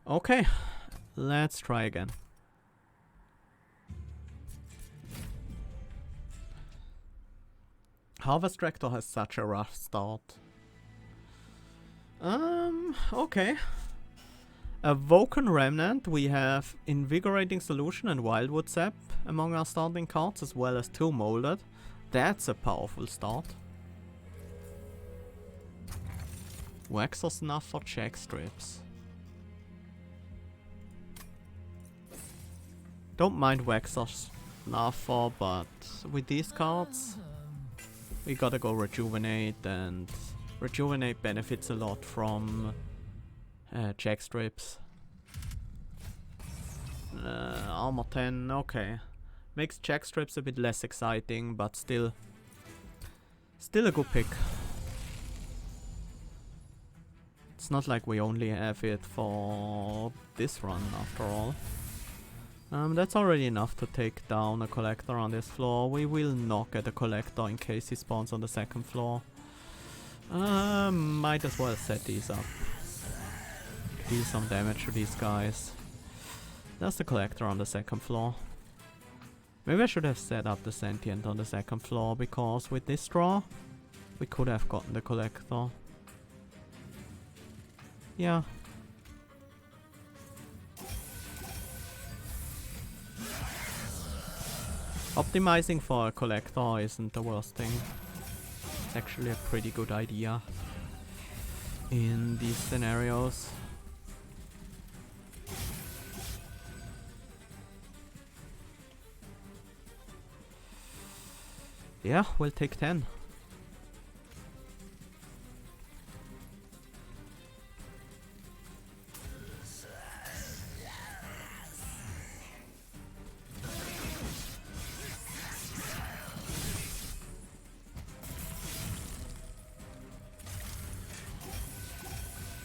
Okay, let's try again. Harvest Tractor has such a rough start. Okay. Awoken Remnant, we have Invigorating Solution and Wildwood Sap among our starting cards, as well as 2 Molded. That's a powerful start. Wax or Snuff for check strips. Don't mind Wax or Snuff for, but with these cards, we gotta go Rejuvenate, and Rejuvenate benefits a lot from check strips. Armor 10, okay. Makes check strips a bit less exciting, but still a good pick. It's not like we only have it for this run after all. That's already enough to take down a collector on this floor. We will knock at a collector in case he spawns on the 2nd floor. Might as well set these up. Deal some damage to these guys. There's the collector on the 2nd floor. Maybe I should have set up the sentient on the 2nd floor, because with this draw, we could have gotten the collector. Yeah. Optimizing for a collector isn't the worst thing. It's actually a pretty good idea in these scenarios. Yeah, we'll take 10.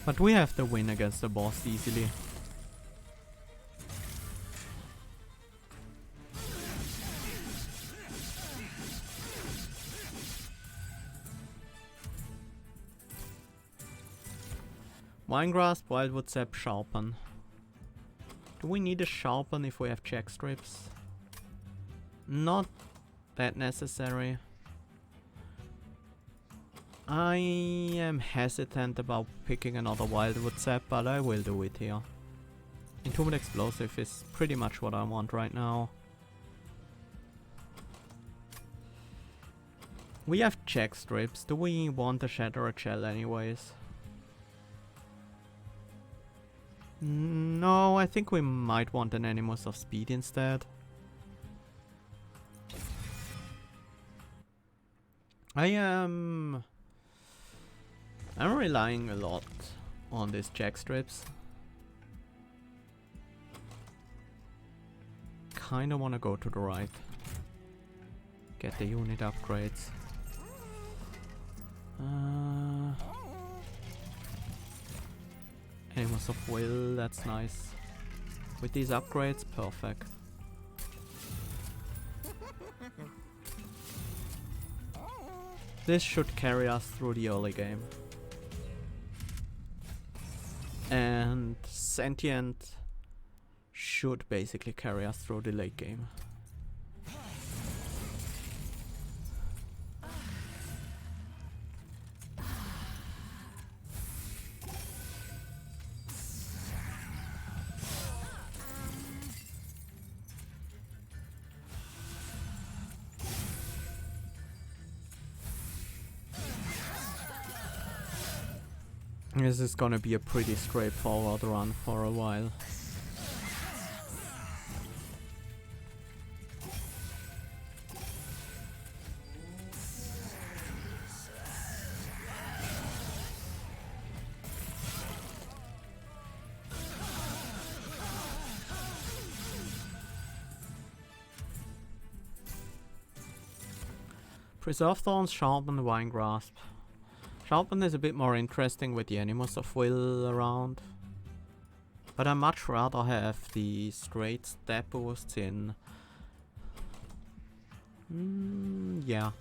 But we have the win against the boss easily. Wine Grasp, Wildwood Sap, Sharpen. Do we need a Sharpen if we have check strips? Not that necessary. I am hesitant about picking another Wildwood Sap, but I will do it here. Entombed Explosive is pretty much what I want right now. We have check strips. Do we want to shatter a shell anyways? No, I think we might want an Animus of Speed instead. I'm relying a lot on these check strips. Kinda wanna go to the right. Get the unit upgrades. Animus of Will, that's nice. With these upgrades, perfect. This should carry us through the early game. And Sentient should basically carry us through the late game. This is gonna be a pretty straightforward run for a while. Preserve Thorns, Sharpen, Wine Grasp. Sharpen is a bit more interesting with the Animus of Will around. But I much rather have the straight stat boosts in. Yeah.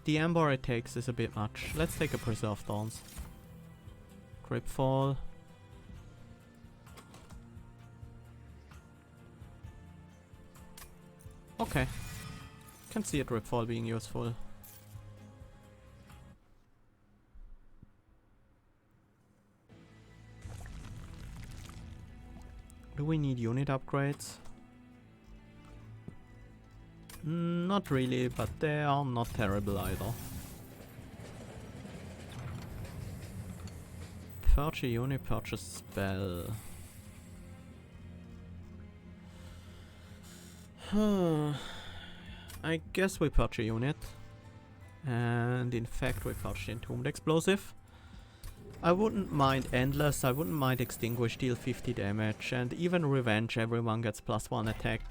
The Amber it takes is a bit much. Let's take a Preserve Thorns. Gripfall. Okay. Can see a Dripfall being useful. Do we need unit upgrades? Not really, but they are not terrible either. Purge a unit, purge a spell. I guess we purge a unit. And in fact we purge the Entombed Explosive. I wouldn't mind Endless, I wouldn't mind Extinguish, deal 50 damage, and even Revenge, everyone gets +1 attack.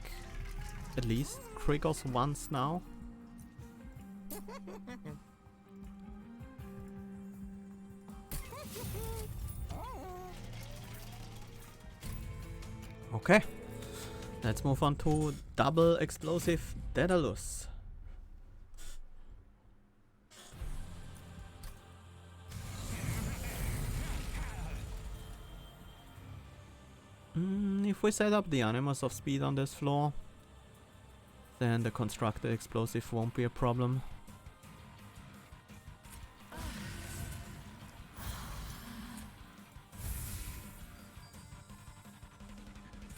At least triggers once now. Okay, let's move on to Double Explosive Daedalus. If we set up the Animus of Speed on this floor, then the Constructed Explosive won't be a problem.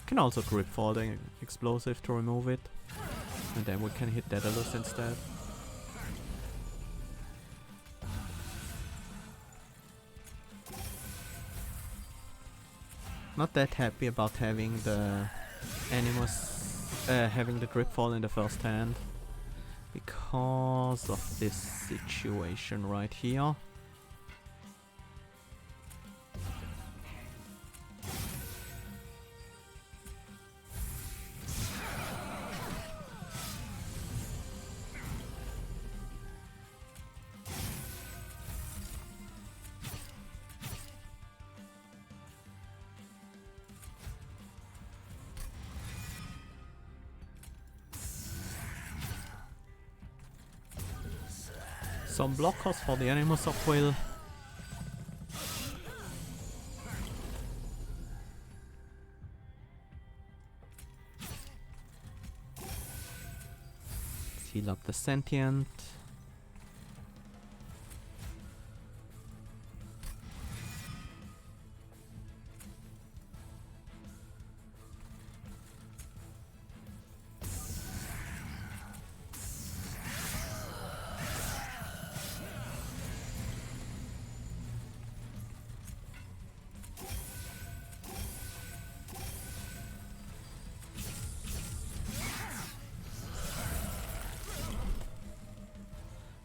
Can also Dripfall the Explosive to remove it, and then we can hit Daedalus instead. Not that happy about having the Animus, having the Dripfall in the first hand, because of this situation right here. Some blockers for the Animus of Will. Heal up the Sentient.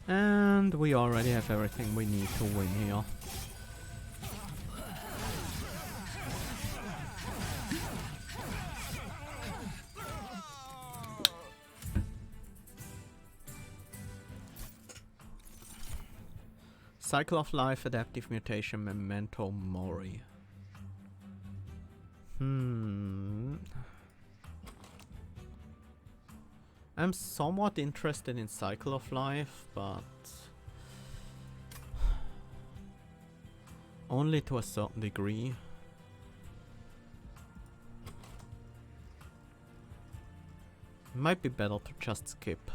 And we already have everything we need to win here. Cycle of Life, Adaptive Mutation, Memento Mori. I'm somewhat interested in Cycle of Life, but only to a certain degree. Might be better to just skip.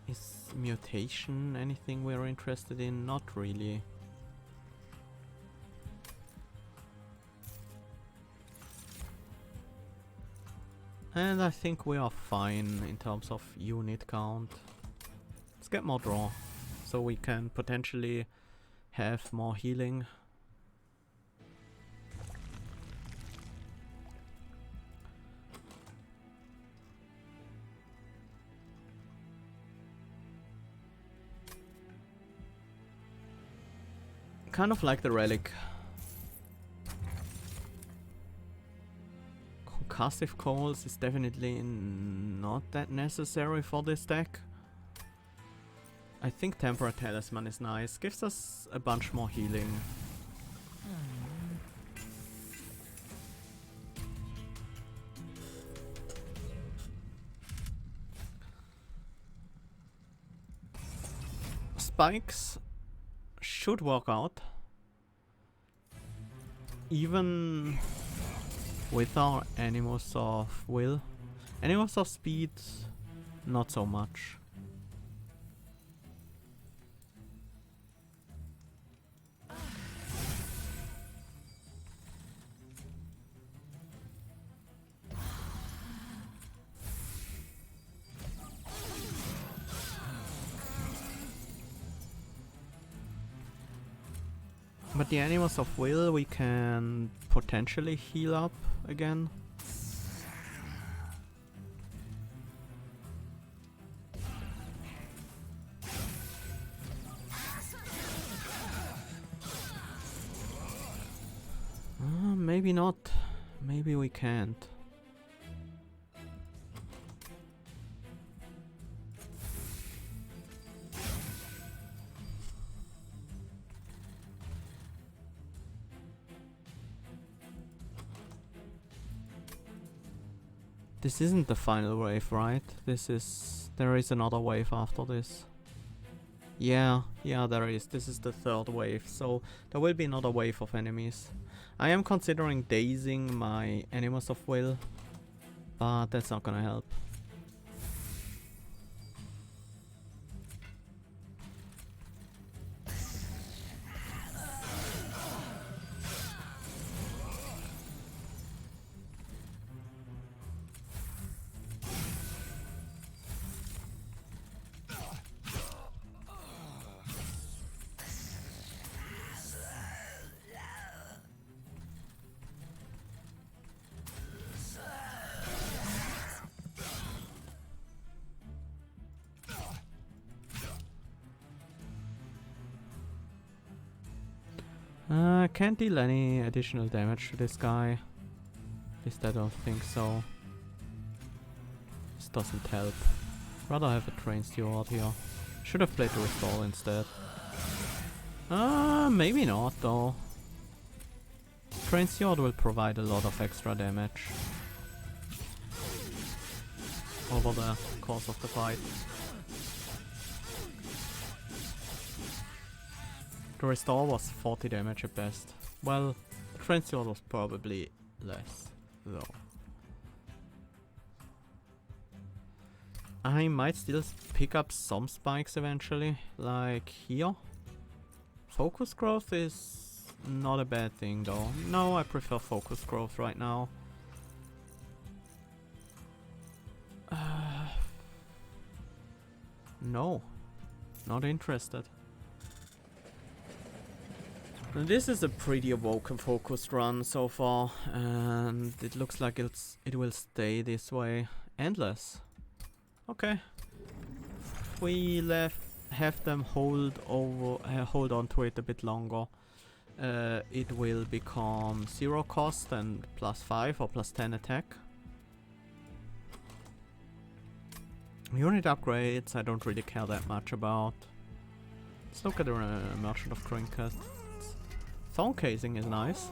Is mutation anything we're interested in? Not really. And I think we are fine in terms of unit count. Let's get more draw, so we can potentially have more healing. Kind of like the relic. Concussive Coals is definitely not that necessary for this deck. I think Temporary Talisman is nice, gives us a bunch more healing. Spikes should work out, even with our Animus of Will. Animals of speed, not so much. But the animals of will we can potentially heal up again. Maybe not. Maybe we can't. This isn't the final wave, right? There is another wave after this. Yeah, there is. This is the third wave, so there will be another wave of enemies. I am considering dazing my animals of will, but that's not gonna help. Can't deal any additional damage to this guy. At least I don't think so. This doesn't help. Rather have a train steward here. Should have played the restore instead. Maybe not though. Train steward will provide a lot of extra damage over the course of the fight. The restore was 40 damage at best. Well, the train steward was probably less, though. I might still pick up some spikes eventually, like here. Focus growth is not a bad thing though. No, I prefer focus growth right now. No, not interested. This is a pretty Awoken focused run so far, and it looks like it will stay this way endless. Okay, we have them hold on to it a bit longer. It will become 0 cost and +5 or +10 attack. Unit upgrades I don't really care that much about. Let's look at the Merchant of Trinkets. Thorn casing is nice.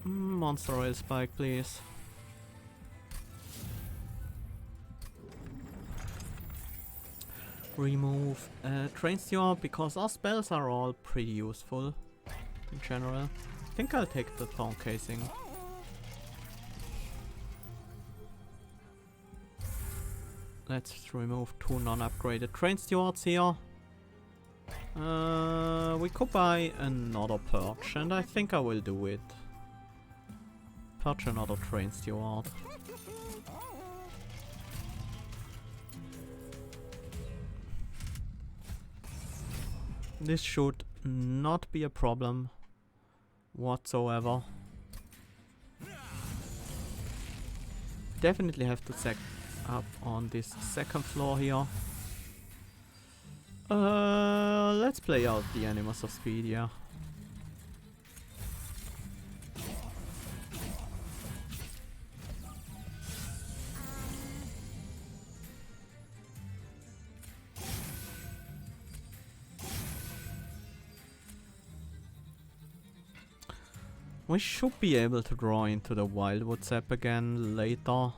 Monster oil spike, please. Remove train steward because our spells are all pretty useful in general. I think I'll take the thorn casing. Let's remove 2 non-upgraded train stewards here. We could buy another perch, and I think I will do it. Perch another train steward. This should not be a problem whatsoever. Definitely have to set up on this second floor here. Let's play out the Animals of Speed, yeah. We should be able to draw into the Wildwood Sap again later.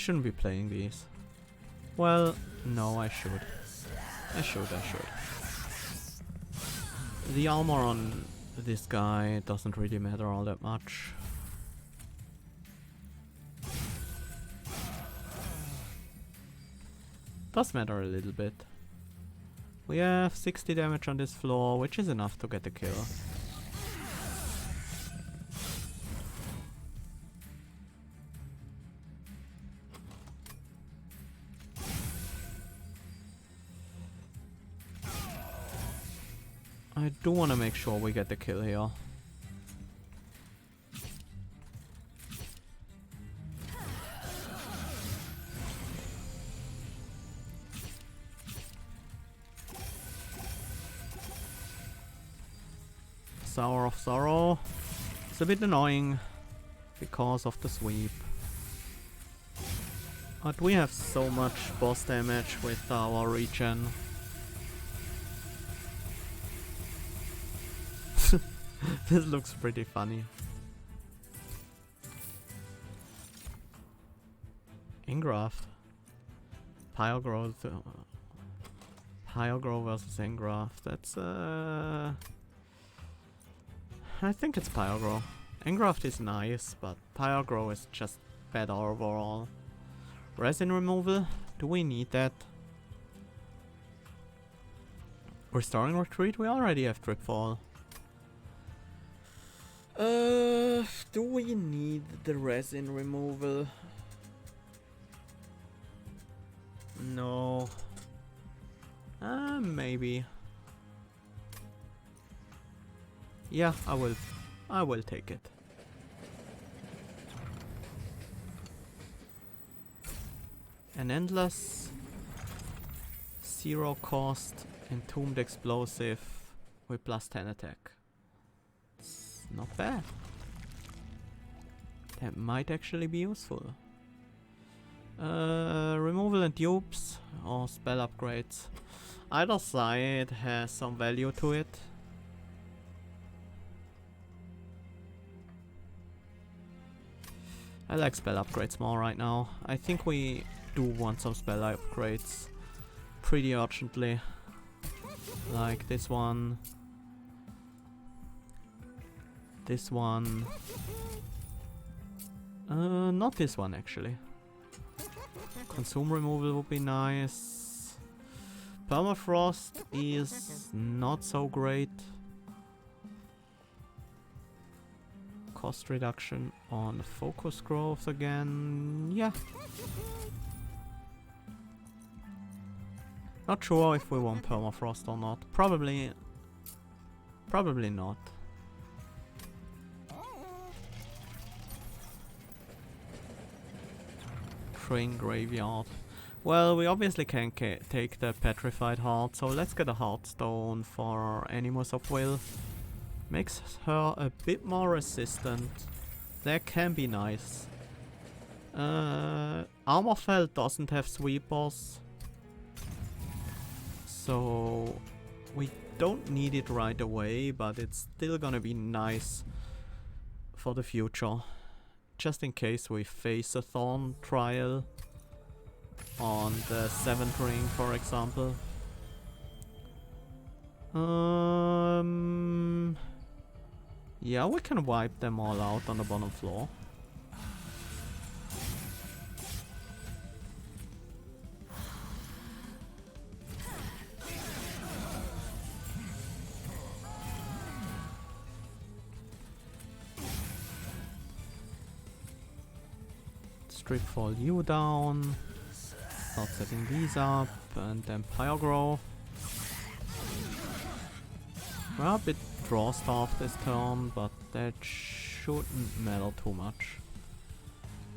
shouldn't be playing these. Well, no, I should. I should. The armor on this guy doesn't really matter all that much. Does matter a little bit. We have 60 damage on this floor, which is enough to get the kill. I do want to make sure we get the kill here. Sour of Sorrow. It's a bit annoying because of the sweep. But we have so much boss damage with our regen. This looks pretty funny. Engraft. Pyrogrow versus Engraft. That's I think it's Pyrogrow. Engraft is nice, but Pyrogrow is just better overall. Resin removal? Do we need that? Restoring Retreat? We already have Tripfall. Do we need the resin removal? No. Maybe. Yeah, I will take it. An endless 0 cost entombed explosive with +10 attack. It's not bad. That might actually be useful. Removal and dupes or spell upgrades. Either side has some value to it. I like spell upgrades more right now. I think we do want some spell upgrades pretty urgently. Like this one. This one. Not this one actually. Consume removal would be nice. Permafrost is not so great. Cost reduction on focus growth again. Yeah. Not sure if we want permafrost or not. Probably not. Train graveyard. Well, we obviously can't take the petrified heart, so let's get a heartstone for Animus of Will. Makes her a bit more resistant. That can be nice. Armorfell doesn't have sweepers, so we don't need it right away, but it's still gonna be nice for the future. Just in case we face a Thorn trial on the 7th ring, for example. Yeah, we can wipe them all out on the bottom floor. Stripfall you down. Start setting these up, and then Pyrogrow. We're a bit draw starved this turn, but that shouldn't matter too much.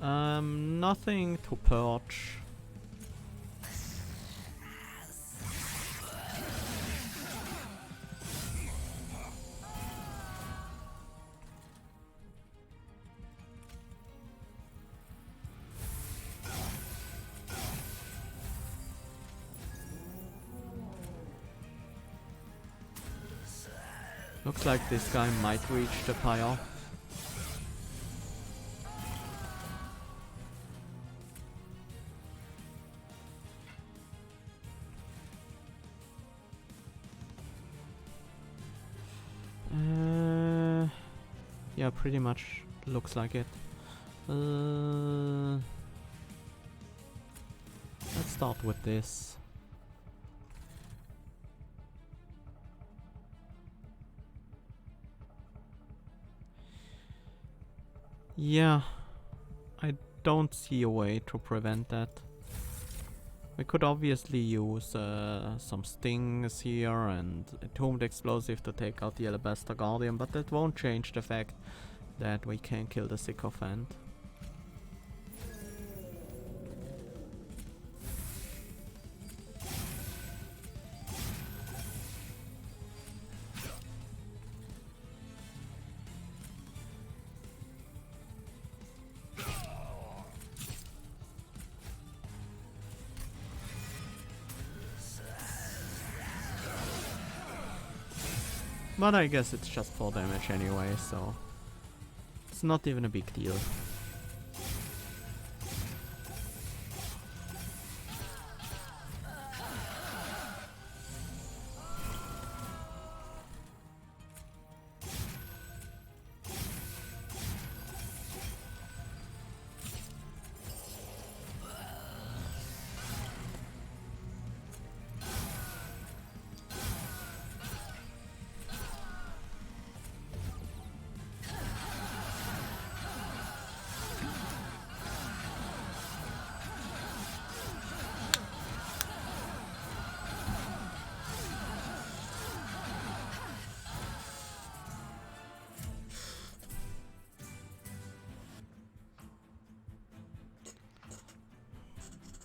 Nothing to purge. Looks like this guy might reach the pyre. Yeah, pretty much looks like it. Let's start with this. Yeah, I don't see a way to prevent that. We could obviously use some stings here and a Entombed Explosive to take out the Alabaster Guardian, but that won't change the fact that we can kill the Sycophant. But I guess it's just 4 damage anyway, so it's not even a big deal.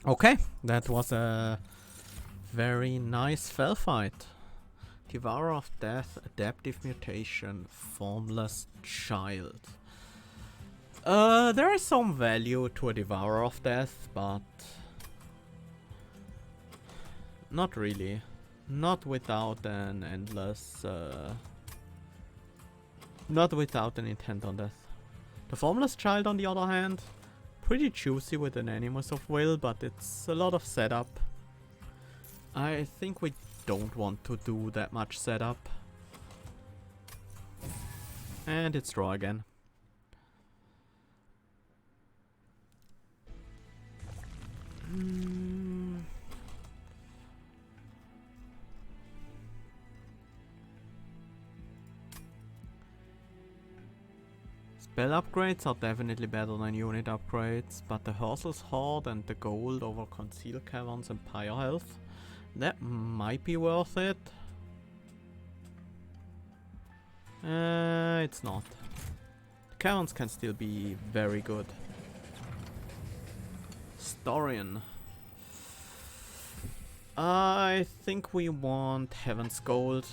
Okay, that was a very nice fell fight. Devourer of Death, Adaptive Mutation, Formless Child. There is some value to a Devourer of Death, but not really. Not without an endless... not without an intent on death. The Formless Child, on the other hand, pretty juicy with an Animus of Will, but it's a lot of setup. I think we don't want to do that much setup. And it's draw again. Spell upgrades are definitely better than unit upgrades, but the Hursel's Horde and the gold over Concealed Caverns and Pyre Health, that might be worth it. It's not. The Caverns can still be very good. Storian. I think we want Heaven's Gold.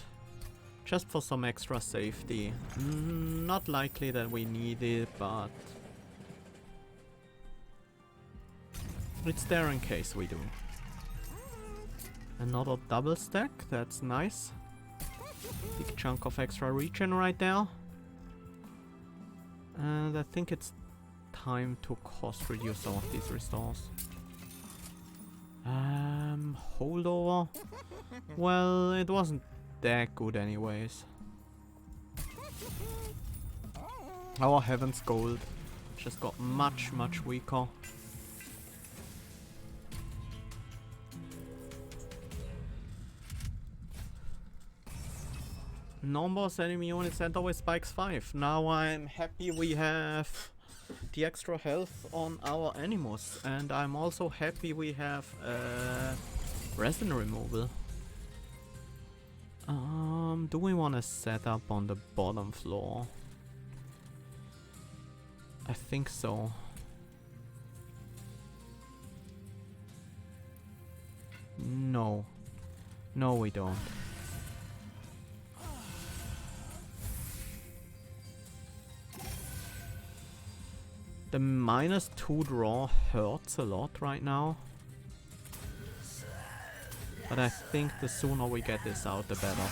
Just for some extra safety. Not likely that we need it, but it's there in case we do. Another double stack, that's nice. Big chunk of extra regen right there. And I think it's time to cost reduce some of these restores. Holdover. Well, it wasn't that good anyways. Our Heaven's Gold just got much weaker. Non-boss enemy unit center with spikes 5. Now I'm happy we have the extra health on our Animus, and I'm also happy we have resin removal. Do we want to set up on the bottom floor? I think so. No. No, we don't. The -2 draw hurts a lot right now. But I think the sooner we get this out, the better.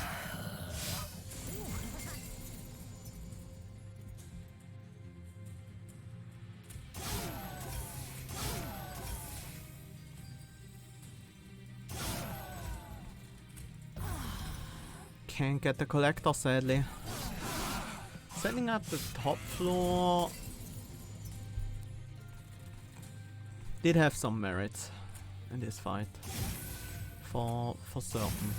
Can't get the collector, sadly. Setting up the top floor did have some merit in this fight, for certain.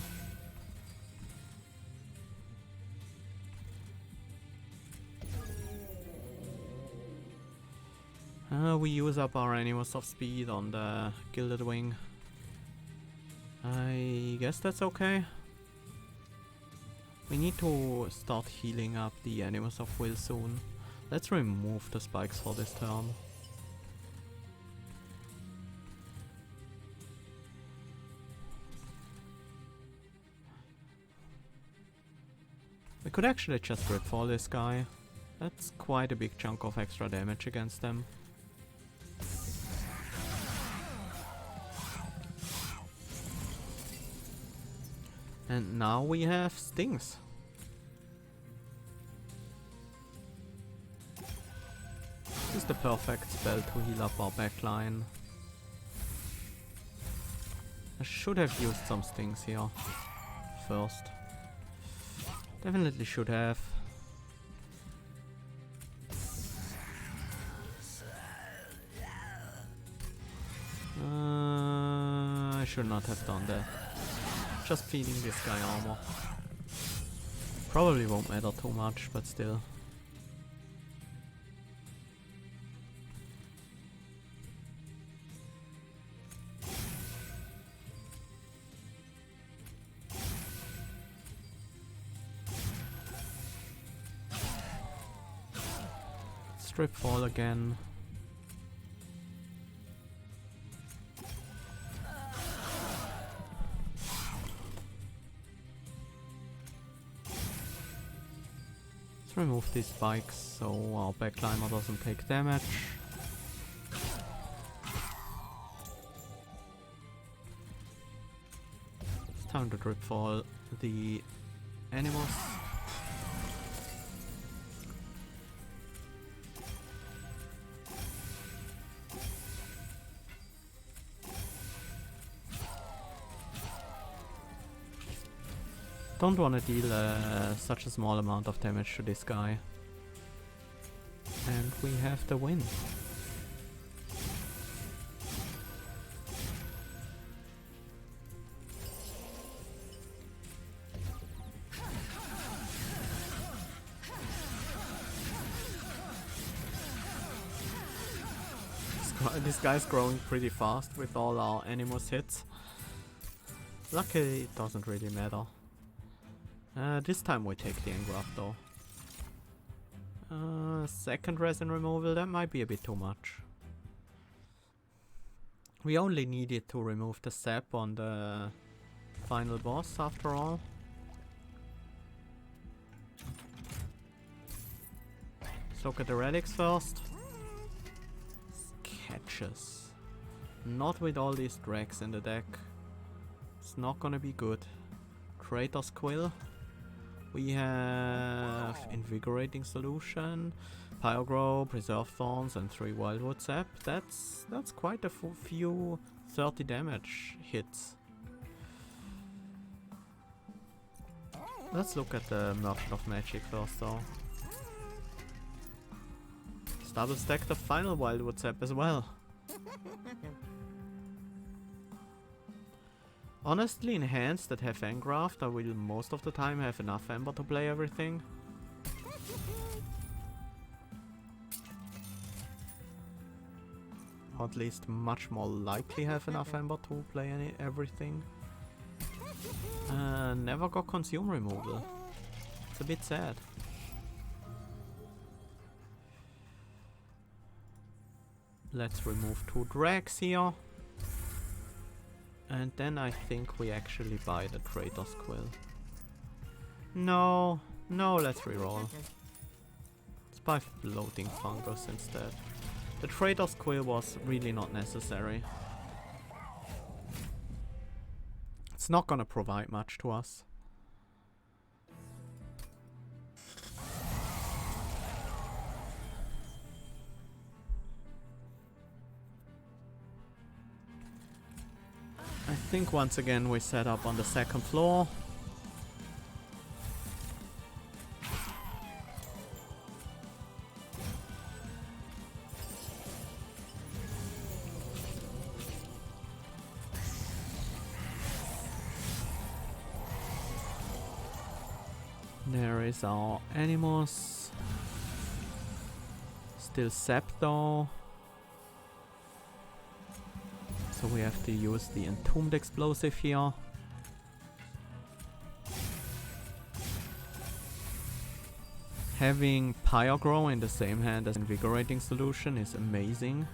We use up our animals of speed on the Gilded Wing. I guess that's okay. We need to start healing up the animals of will soon. Let's remove the spikes for this turn. We could actually just rip for this guy. That's quite a big chunk of extra damage against them. And now we have stings. This is the perfect spell to heal up our backline. I should have used some stings here first. Definitely should have. I should not have done that. Just feeding this guy armor. Probably won't matter too much, but still. Strip fall again. Remove these spikes so our backclimber doesn't take damage. It's time to drip fall the animals. Don't want to deal such a small amount of damage to this guy. And we have the win. This guy's growing pretty fast with all our animals hits. Luckily it doesn't really matter. This time we take the engraft though. Second resin removal, that might be a bit too much. We only needed to remove the sap on the final boss after all. Let's look at the relics first. Sketches. Not with all these drags in the deck. It's not gonna be good. Traitor's Quill. We have Invigorating Solution, Pyrogrow, Preserve Thorns, and 3 Wildwood Sap. That's quite a few 30 damage hits. Let's look at the Merchant of Magic first though. Let's double stack the final Wildwood Sap as well. Honestly, in hands that have engraft, I will most of the time have enough Ember to play everything. Or at least much more likely have enough Ember to play everything. Never got Consume removal. It's a bit sad. Let's remove 2 drags here. And then I think we actually buy the Traitor's Quill. No, let's reroll. Let's buy Floating Fungus instead. The Traitor's Quill was really not necessary. It's not gonna provide much to us. I think once again we set up on the second floor. There is our Animus. Still Sap though. So we have to use the Entombed Explosive here. Having Pyrogrow in the same hand as Invigorating Solution is amazing.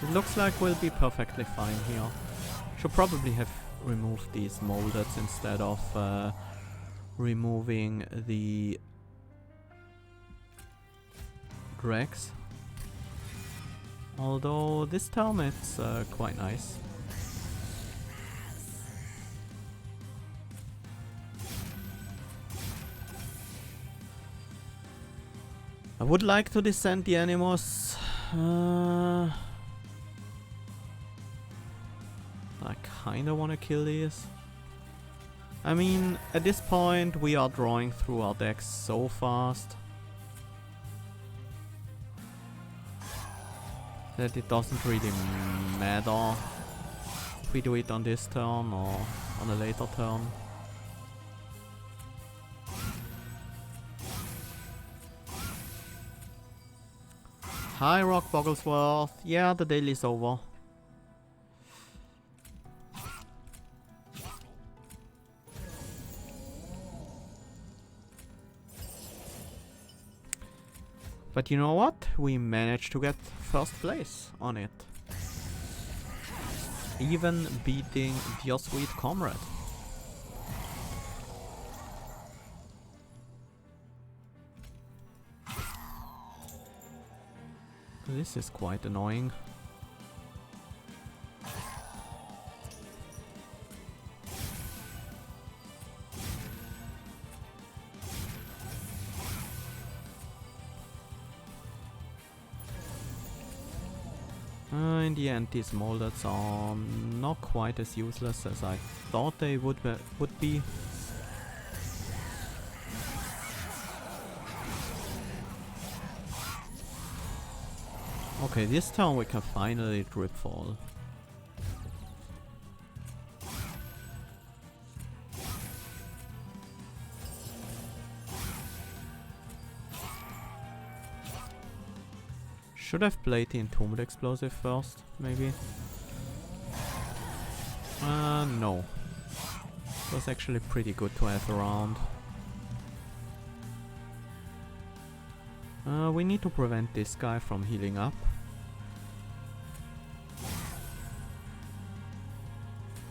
It looks like we'll be perfectly fine here. Should probably have removed these moldeds instead of removing the dregs. Although this time it's quite nice. I would like to descend the Animus. I kinda wanna kill these. I mean, at this point we are drawing through our decks so fast that it doesn't really matter if we do it on this turn or on a later turn. Hi Rock Bogglesworth. Yeah, the daily's over. But you know what? We managed to get first place on it. Even beating Dear Sweet Comrade. This is quite annoying. In the end, these moldeds are not quite as useless as I thought they would be. Okay, this turn we can finally drip fall. Should have played the Entombed Explosive first, maybe. No. It was actually pretty good to have around. We need to prevent this guy from healing up.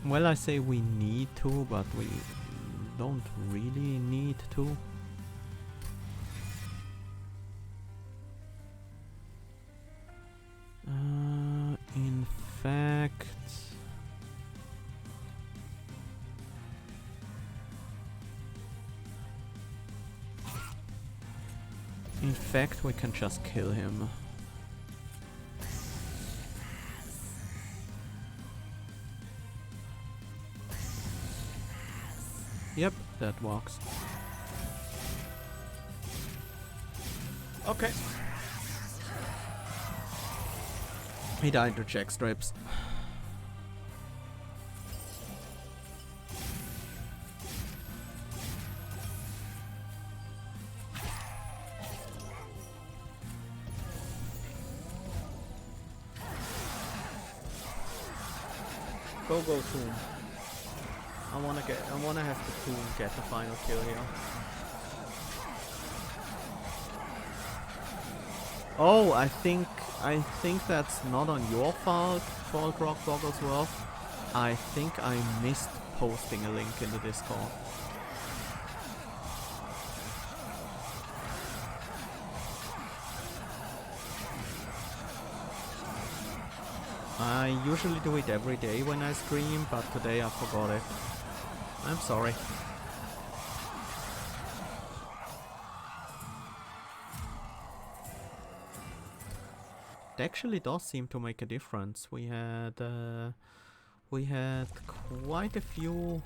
Well, I say we need to, but we don't really need to. In fact, we can just kill him. Yep, that works. Okay. He died to check strips. Go Tomb. I wanna have the Tomb get the final kill here. Oh, I think that's not on your fault, Rock Bogglesworth. I think I missed posting a link in the Discord. I usually do it every day when I stream, but today I forgot it. I'm sorry. It actually does seem to make a difference. We had quite a few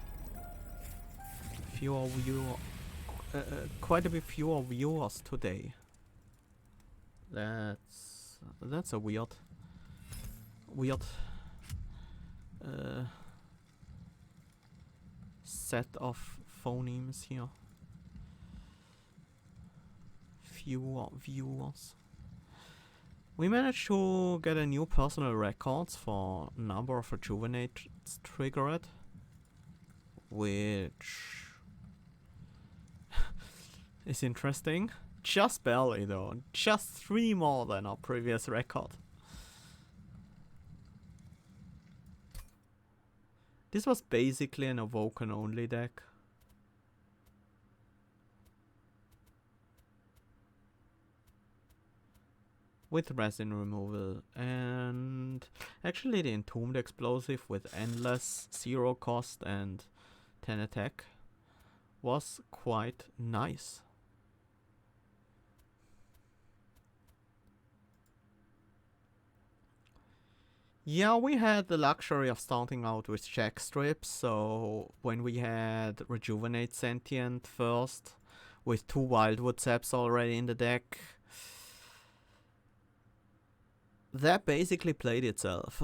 fewer view quite a bit fewer viewers today. That's a weird set of phonemes here. Fewer viewers. We managed to get a new personal records for number of rejuvenates triggered, which is interesting. Just barely though, just 3 more than our previous record. This was basically an Awoken only deck. With resin removal and actually the Entombed Explosive with endless 0 cost and 10 attack was quite nice. Yeah, we had the luxury of starting out with check strips, so when we had Rejuvenate Sentient first, with 2 Wildwood Zaps already in the deck, that basically played itself.